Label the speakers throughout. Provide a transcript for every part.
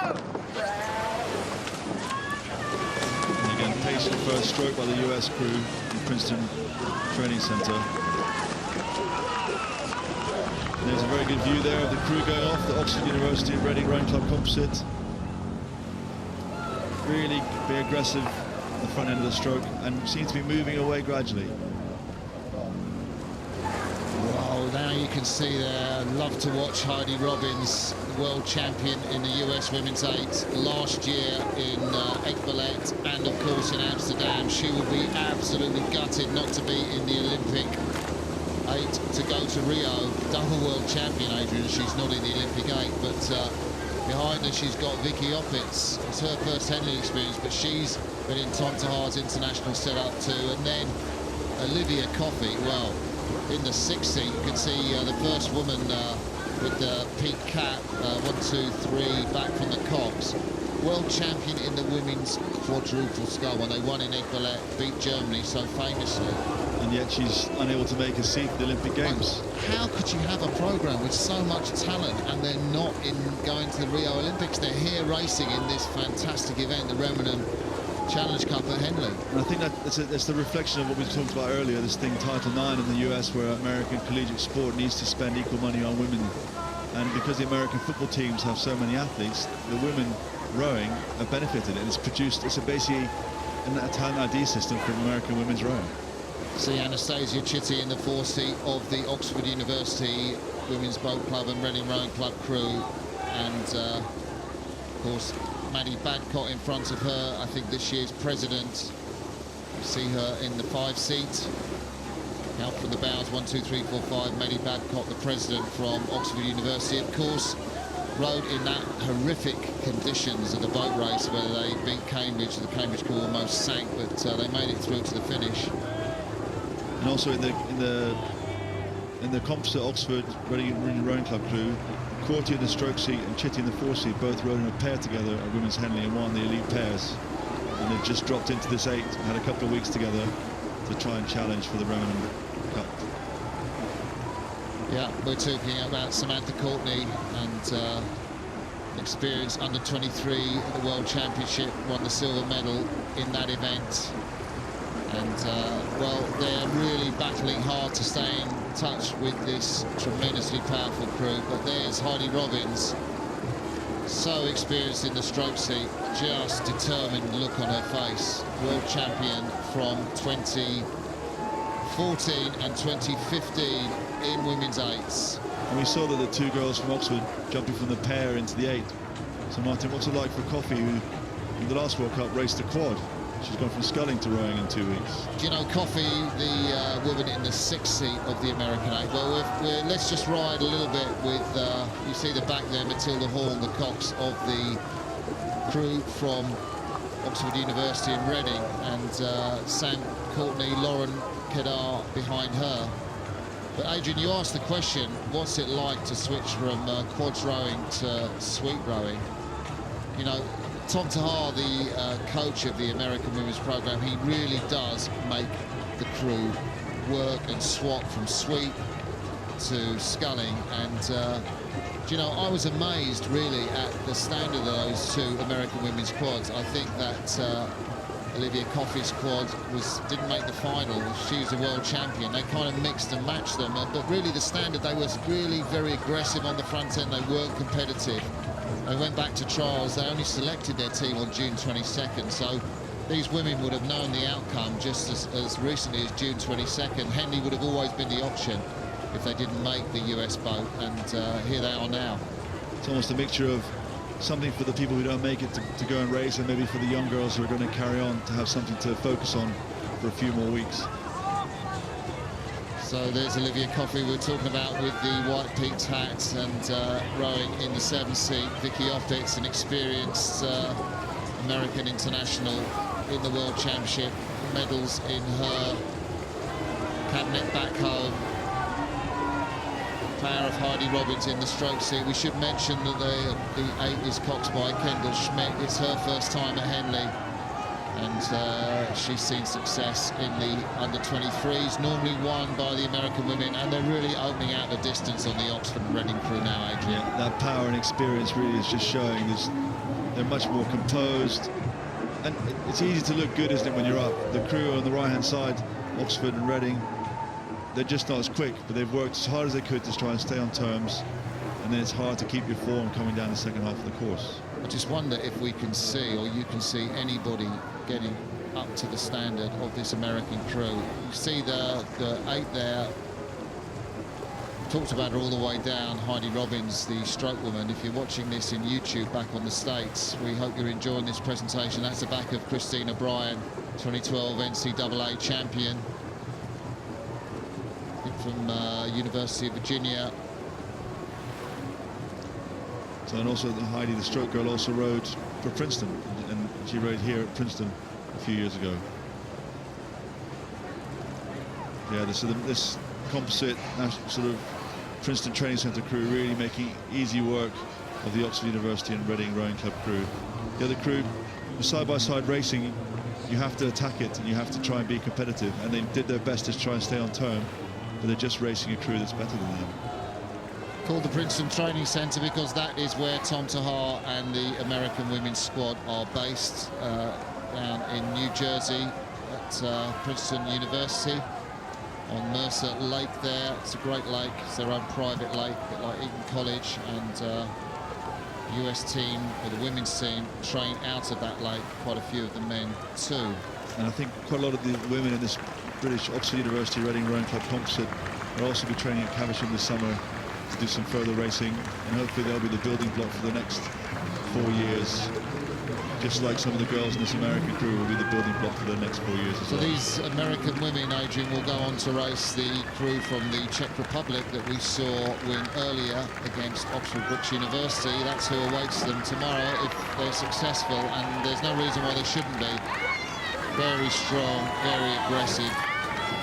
Speaker 1: And again, paced the first stroke by the US crew in Princeton Training Center. There's a very good view there of the crew going off, the Oxford University Reading Rowing Club composite. Really be aggressive at the front end of the stroke and seems to be moving away gradually.
Speaker 2: Well, now you can see there, love to watch Heidi Robbins, the world champion in the US Women's 8 last year in Ekbalet and of course in Amsterdam. She will be absolutely gutted not to be in the Olympic 8 to go to Rio. Double world champion, Adrian. She's not in the Olympic 8, but behind her she's got Vicky Opitz. It's her first Henley experience, but she's been in Tom Tahar's international setup too. And then Olivia Coffey, well, in the 6th seat you can see the first woman with the peak cap, 1, 2, 3, back from the Cox. World champion in the women's quadruple scull when they won in Ekbalet, beat Germany so famously.
Speaker 1: And yet she's unable to make a seat for the Olympic Games.
Speaker 2: How could you have a program with so much talent and they're not in going to the Rio Olympics? They're here racing in this fantastic event, the Remenham Challenge Cup at Henley.
Speaker 1: And I think that it's the reflection of what we talked about earlier, this thing Title IX in the US, where American collegiate sport needs to spend equal money on women. And because the American football teams have so many athletes, the women rowing have benefited, and it's basically a talent ID system for American women's rowing.
Speaker 2: See Anastasia Chitty in the 4th seat of the Oxford University Women's Boat Club and Reading Rowing Club crew, and of course Maddie Badcott in front of her, I think this year's president. You see her in the 5th seat. Out from the bows, 1, 2, 3, 4, 5. Maddie Badcott, the president from Oxford University, of course, rode in that horrific conditions of the boat race where they beat Cambridge. The Cambridge crew almost sank, but they made it through to the finish.
Speaker 1: And also in the composite Oxford Reading Rowing Club crew, Courtier in the stroke seat and Chitty in the 4th seat both rode in a pair together at Women's Henley and won the elite pairs. And they've just dropped into this 8 and had a couple of weeks together to try and challenge for the Remenham Cup.
Speaker 2: Yeah, we're talking about Samantha Courtney and experience under 23 at the World Championship, won the silver medal in that event. And well, they're really battling hard to stay in touch with this tremendously powerful crew. But there's Heidi Robbins, so experienced in the stroke seat, just determined look on her face. World champion from 2014 and 2015 in women's 8s.
Speaker 1: And we saw that the 2 girls from Oxford jumping from the pair into the 8. So Martin, what's it like for Coffey, who in the last World Cup raced the quad? She's gone from sculling to rowing in 2 weeks.
Speaker 2: Do you know, Coffey, the woman in the 6th seat of the American 8, well, let's just ride a little bit with, you see the back there, Matilda Hall, the Cox of the crew from Oxford University in Reading, and Sam Courtney, Lauren Kedar behind her. But Adrian, you asked the question, what's it like to switch from quads rowing to sweep rowing? You know, Tom Tahar, the coach of the American women's program, he really does make the crew work and swap from sweep to sculling. And you know, I was amazed really at the standard of those 2 American women's quads. I think that Olivia Coffey's quad didn't make the final. She was a world champion. They kind of mixed and matched them, but really the standard, they were really very aggressive on the front end. They weren't competitive. They went back to trials. They only selected their team on June 22nd, so these women would have known the outcome just as recently as June 22nd. Henley would have always been the option if they didn't make the US boat, and here they are now.
Speaker 1: It's almost a mixture of something for the people who don't make it to go and race, and maybe for the young girls who are going to carry on to have something to focus on for a few more weeks.
Speaker 2: So there's Olivia Coffey we're talking about with the white peaked hat, and rowing in the 7th seat, Vicky Opitz, an experienced American international in the World Championship, medals in her cabinet back home. Pair of Heidi Robbins in the stroke seat. We should mention that the 8 is coxed by Kendall Schmidt. It's her first time at Henley. and she's seen success in the under-23s, normally won by the American women, and they're really opening out the distance on the Oxford and Reading crew now, Adrian.
Speaker 1: Yeah, that power and experience really is just showing. They're much more composed, and it's easy to look good, isn't it, when you're up? The crew on the right-hand side, Oxford and Reading, they're just not as quick, but they've worked as hard as they could to try and stay on terms, and then it's hard to keep your form coming down the second half of the course.
Speaker 2: I just wonder if we can see, or you can see, anybody getting up to the standard of this American crew. You see the 8 there. Talked about her all the way down, Heidi Robbins, the stroke woman. If you're watching this in YouTube back on the States, we hope you're enjoying this presentation. That's the back of Christine O'Brien, 2012 NCAA champion, I think from University of Virginia.
Speaker 1: So, and also Heidi, the stroke girl, also rode for Princeton, and she rode here at Princeton a few years ago. Yeah, this composite sort of Princeton Training Centre crew really making easy work of the Oxford University and Reading Rowing Club crew. The other crew, side-by-side racing, you have to attack it and you have to try and be competitive, and they did their best to try and stay on term, but they're just racing a crew that's better than them.
Speaker 2: Called the Princeton Training Centre because that is where Tom Tahar and the American women's squad are based, down in New Jersey at Princeton University on Mercer Lake there. It's a great lake, it's their own private lake, a bit like Eton College, and the US team, or the women's team, train out of that lake, quite a few of the men too.
Speaker 1: And I think quite a lot of the women in this British Oxford University Reading Rowing Club composite will also be training at Caversham this summer to do some further racing, and hopefully they'll be the building block for the next 4 years, just like some of the girls in this American crew will be the building block for the next 4 years as well.
Speaker 2: So these American women, Adrian, will go on to race the crew from the Czech Republic that we saw win earlier against Oxford Brookes University. That's who awaits them tomorrow if they're successful, and there's no reason why they shouldn't be. Very strong, very aggressive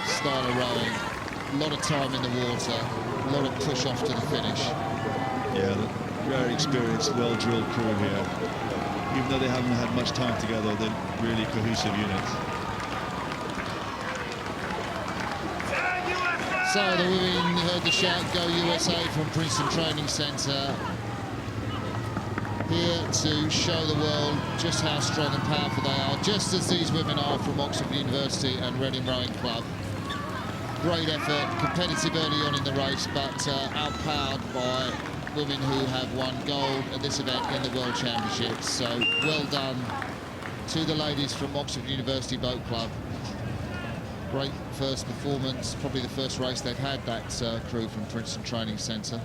Speaker 2: style of rowing, a lot of time in the water, a lot of push off to the finish.
Speaker 1: Yeah, very experienced, well-drilled crew here. Even though they haven't had much time together, they're really cohesive unit.
Speaker 2: So the women heard the shout, "Go USA" from Princeton Training Centre, here to show the world just how strong and powerful they are, just as these women are from Oxford University and Reading Rowing Club. Great effort, competitive early on in the race, but outpowered by women who have won gold at this event in the World Championships. So well done to the ladies from Oxford University Boat Club. Great first performance, probably the first race they've had, that crew from Princeton Training Centre.